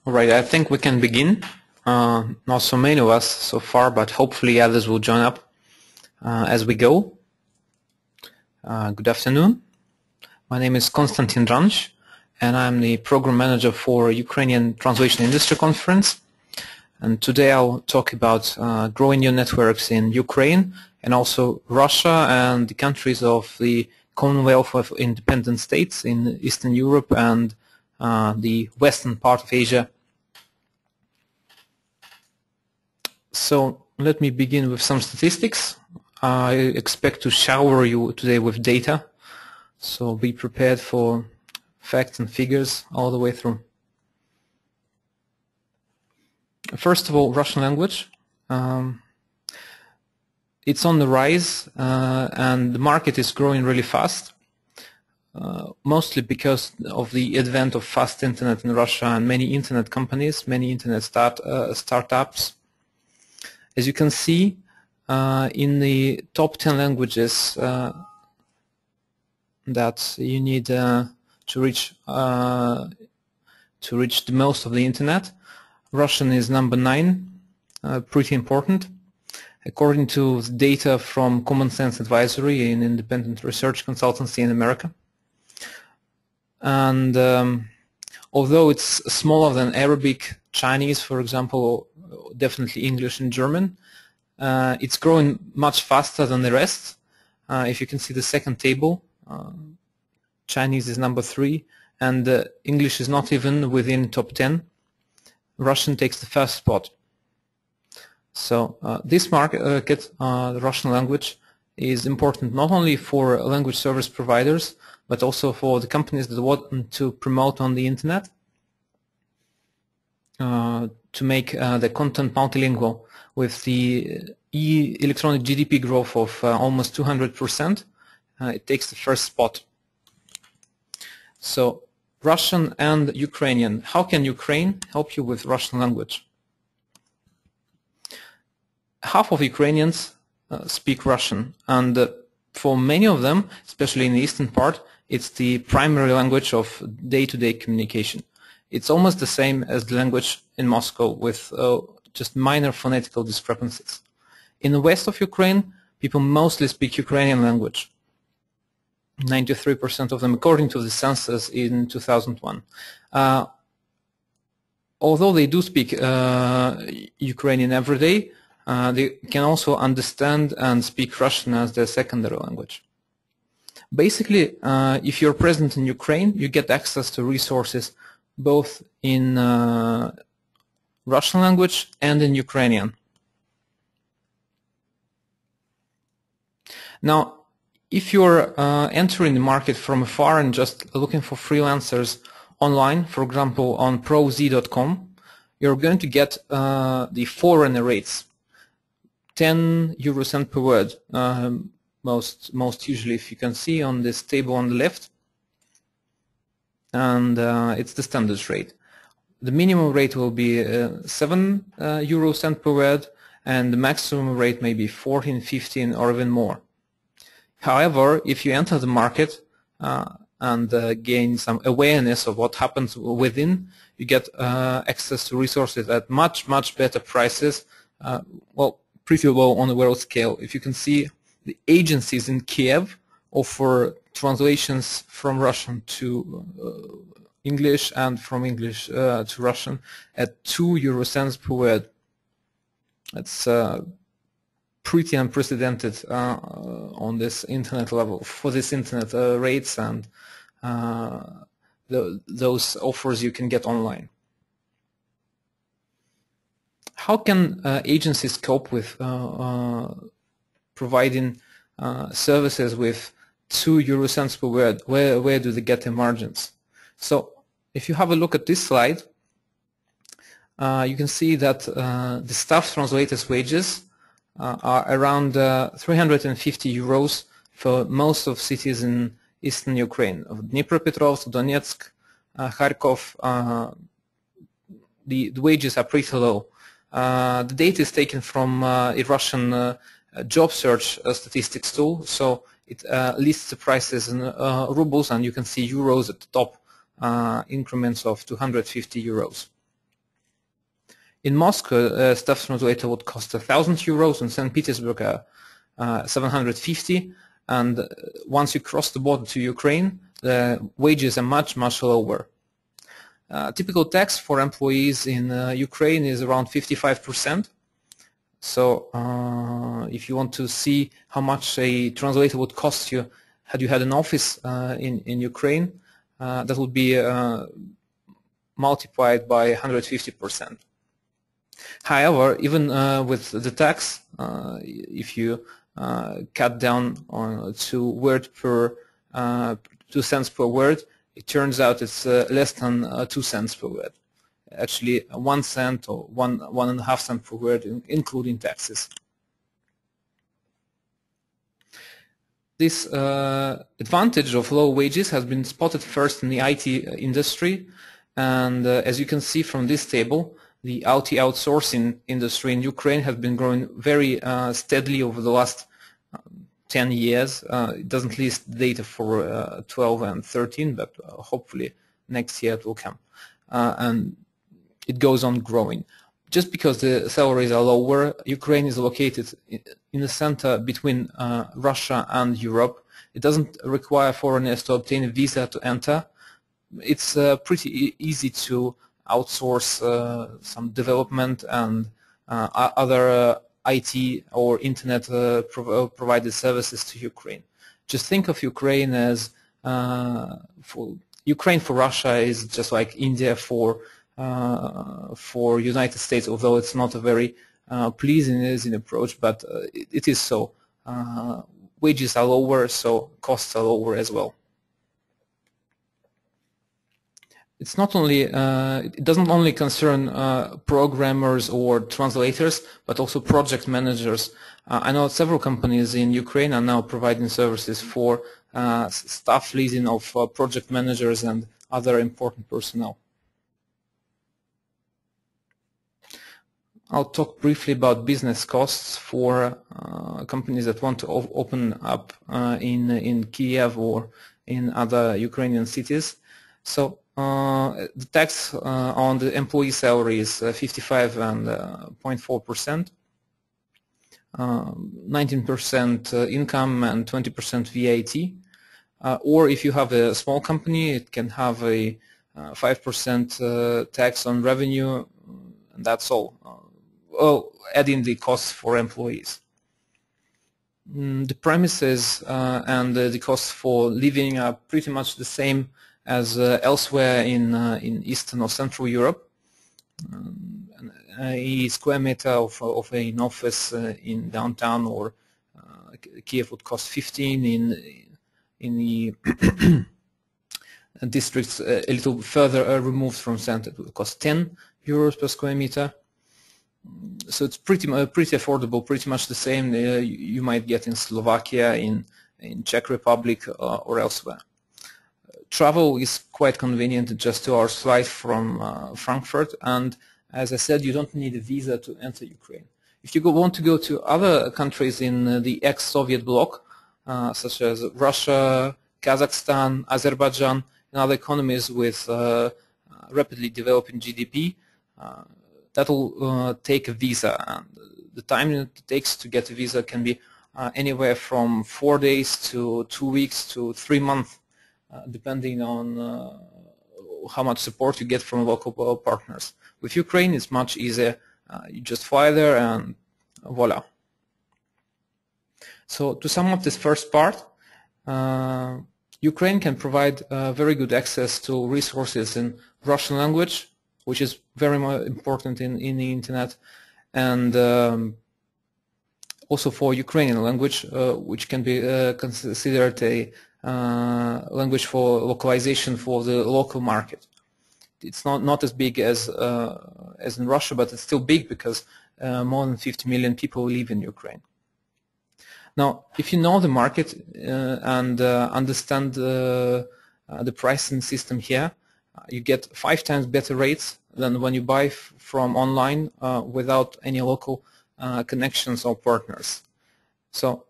All right, I think we can begin. Not so many of us so far, but hopefully others will join up as we go. Good afternoon. My name is Konstantin Dranch, and I'm the program manager for Ukrainian Translation Industry Conference. And today I'll talk about growing new networks in Ukraine and also Russia and the countries of the Commonwealth of Independent States in Eastern Europe and the western part of Asia. So let me begin with some statistics. I expect to shower you today with data, so be prepared for facts and figures all the way through. First of all, Russian language. It's on the rise and the market is growing really fast, mostly because of the advent of fast internet in Russia and many internet companies, many internet startups. As you can see, in the top 10 languages that you need to reach the most of the internet, Russian is number 9, pretty important. According to data from Common Sense Advisory, an independent research consultancy in America. And although it's smaller than Arabic, Chinese, for example, definitely English and German, it's growing much faster than the rest. If you can see the second table, Chinese is number 3, and English is not even within top 10. Russian takes the first spot. So this market, the Russian language, is important not only for language service providers, but also for the companies that want to promote on the internet, to make the content multilingual. With the electronic GDP growth of almost 200%, it takes the first spot. So Russian and Ukrainian. How can Ukraine help you with Russian language? Half of Ukrainians speak Russian, and for many of them, especially in the eastern part, it's the primary language of day-to-day communication. It's almost the same as the language in Moscow, with just minor phonetical discrepancies. In the west of Ukraine, people mostly speak Ukrainian language. 93% of them, according to the census in 2001. Although they do speak Ukrainian every day, they can also understand and speak Russian as their secondary language. Basically, if you're present in Ukraine, you get access to resources both in Russian language and in Ukrainian. Now, if you're entering the market from afar and just looking for freelancers online, for example on proz.com, you're going to get the foreigner rates. 10 euro cent per word, most usually, if you can see on this table on the left, and it's the standard rate. The minimum rate will be 7 euro cent per word, and the maximum rate may be 14, 15, or even more. However, if you enter the market and gain some awareness of what happens within, you get access to resources at much better prices, well, pretty low on the world scale. If you can see, the agencies in Kiev offer translations from Russian to English and from English to Russian at 2 euro cents per word. That's pretty unprecedented on this internet level, for this internet rates and those offers you can get online. How can agencies cope with providing services with 2 euro cents per word? Where do they get their margins? So if you have a look at this slide, you can see that the staff translators' wages are around 350 euros for most of cities in eastern Ukraine, of Dnipropetrovsk, Donetsk, Kharkov. The wages are pretty low. The data is taken from a Russian job search statistics tool, so it lists the prices in rubles, and you can see euros at the top, increments of 250 euros. In Moscow, a staff translator would cost 1,000 euros, in St Petersburg 750, and once you cross the border to Ukraine, the wages are much lower. Typical tax for employees in Ukraine is around 55%. So if you want to see how much a translator would cost you had you had an office in Ukraine, that would be multiplied by 150%. However, even with the tax, if you cut down on 2 cents per word, it turns out it's less than 2 cents per word. Actually 1 cent or 1.5 cents per word, including taxes. This advantage of low wages has been spotted first in the IT industry, and as you can see from this table, the IT outsourcing industry in Ukraine has been growing very steadily over the last 10 years. It doesn't list data for 12 and 13, but hopefully next year it will come. And it goes on growing. Just because the salaries are lower, Ukraine is located in the center between Russia and Europe. It doesn't require foreigners to obtain a visa to enter. It's pretty easy to outsource some development and other IT or internet provided services to Ukraine. Just think of Ukraine as Ukraine for Russia is just like India for United States, although it's not a very pleasing approach, but it is so. Wages are lower, so costs are lower as well. It's not only it doesn't only concern programmers or translators, but also project managers. I know several companies in Ukraine are now providing services for staff leading of project managers and other important personnel. I'll talk briefly about business costs for companies that want to open up in Kiev or in other Ukrainian cities. So the tax on the employee salary is 55.4%, 19% income and 20% VAT. Or if you have a small company, it can have a 5% tax on revenue, and that's all. Well, adding the costs for employees. The premises and the costs for living are pretty much the same as elsewhere in Eastern or Central Europe. A square meter of an office in downtown or Kiev would cost 15. In the districts a little further removed from center, it would cost 10 euros per square meter. So it's pretty affordable, pretty much the same you might get in Slovakia, in Czech Republic or elsewhere. Travel is quite convenient, just 2 hours flight from Frankfurt, and as I said, you don't need a visa to enter Ukraine. If you want to go to other countries in the ex-Soviet bloc, such as Russia, Kazakhstan, Azerbaijan, and other economies with rapidly developing GDP, that will take a visa, and the time it takes to get a visa can be anywhere from 4 days to 2 weeks to 3 months, depending on how much support you get from local partners. With Ukraine, it's much easier. You just fly there and voila. So to sum up this first part, Ukraine can provide very good access to resources in Russian language, which is very important in the internet, and also for Ukrainian language, which can be considered a language for localization for the local market. It's not as big as in Russia, but it's still big because more than 50 million people live in Ukraine. Now, if you know the market and understand the pricing system here, you get 5 times better rates than when you buy from online without any local connections or partners. So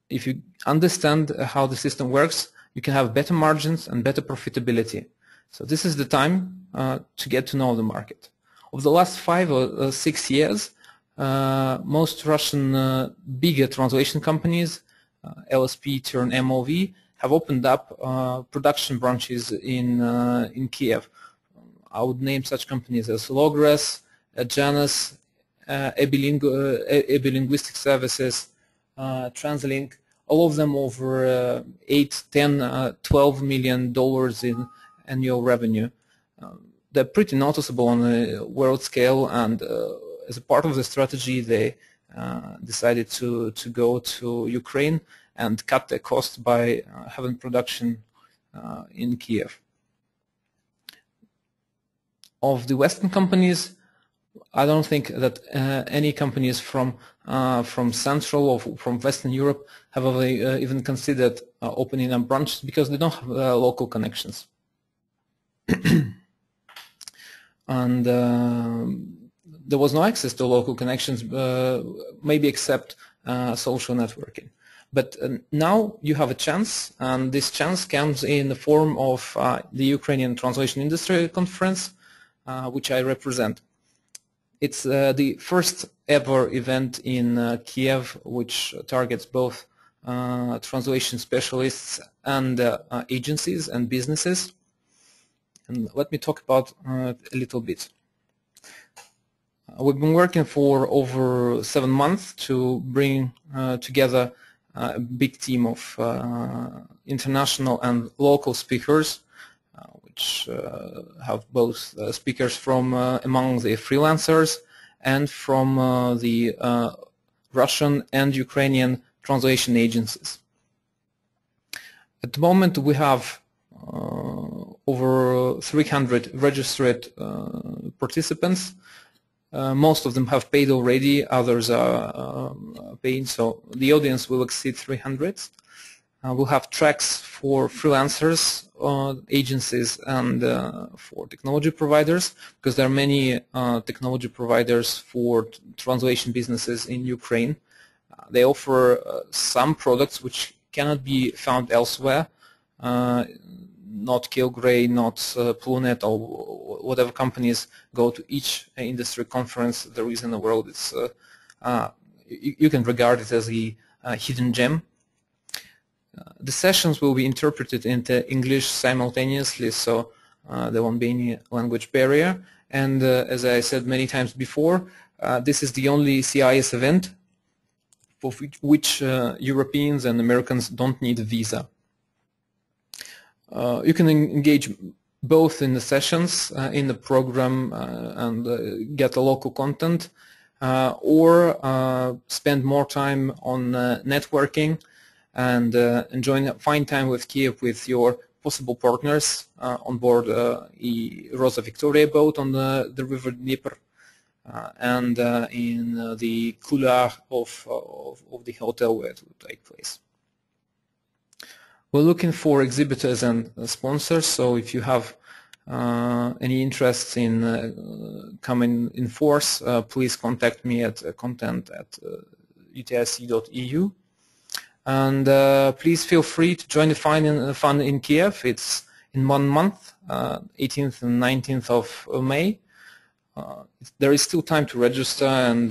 if you understand how the system works, you can have better margins and better profitability. So this is the time to get to know the market. Over the last 5 or 6 years, most Russian bigger translation companies, LSP turn MOV, have opened up production branches in Kiev. I would name such companies as Logres, Janus, Ebilinguistic Services, TransLink, all of them over 8, 10, $12 million in annual revenue. They're pretty noticeable on a world scale, and as a part of the strategy, they decided to go to Ukraine and cut their costs by having production in Kiev. Of the Western companies, I don't think that any companies from Central or from Western Europe have ever even considered opening up branches because they don't have local connections. And there was no access to local connections, maybe except social networking. But now you have a chance, and this chance comes in the form of the Ukrainian Translation Industry Conference, which I represent. It's the first ever event in Kiev, which targets both translation specialists and agencies and businesses. And let me talk about a little bit. We've been working for over 7 months to bring together a big team of international and local speakers, which have both speakers from among the freelancers and from the Russian and Ukrainian translation agencies. At the moment we have over 300 registered participants. Most of them have paid already, others are paying, so the audience will exceed 300. We'll have tracks for freelancers, agencies, and for technology providers, because there are many technology providers for translation businesses in Ukraine. They offer some products which cannot be found elsewhere, not Kilgrey, not Plunet, or whatever companies go to each industry conference there is in the world. It's you can regard it as a hidden gem. The sessions will be interpreted into English simultaneously, so there won't be any language barrier. And as I said many times before, this is the only CIS event for which Europeans and Americans don't need a visa. You can engage both in the sessions, in the program, and get a local content, or spend more time on networking and find time with Kiev with your possible partners on board the Rosa Victoria boat on the river Dnieper, and in the couloir of the hotel where it will take place. We're looking for exhibitors and sponsors, so if you have any interest in coming in force, please contact me at content@utic.eu. And please feel free to join the fun in Kiev. It's in 1 month, 18th and 19th of May. There is still time to register and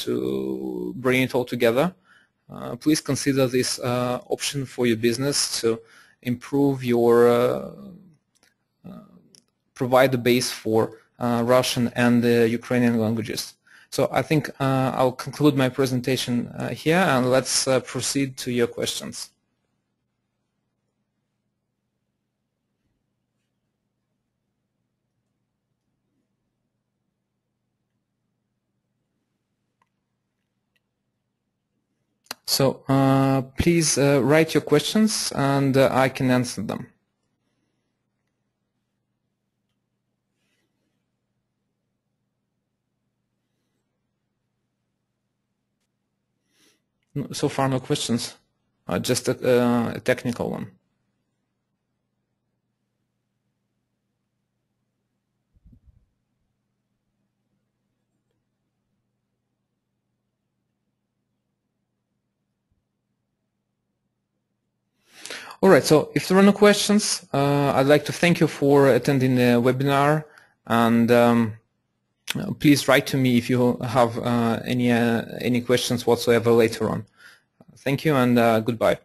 to bring it all together. Please consider this option for your business to improve your provider base for Russian and Ukrainian languages. So I think I'll conclude my presentation here, and let's proceed to your questions. So please write your questions, and I can answer them. So far, no questions, just a technical one. All right, so if there are no questions, I'd like to thank you for attending the webinar, and please write to me if you have any questions whatsoever later on. Thank you and goodbye.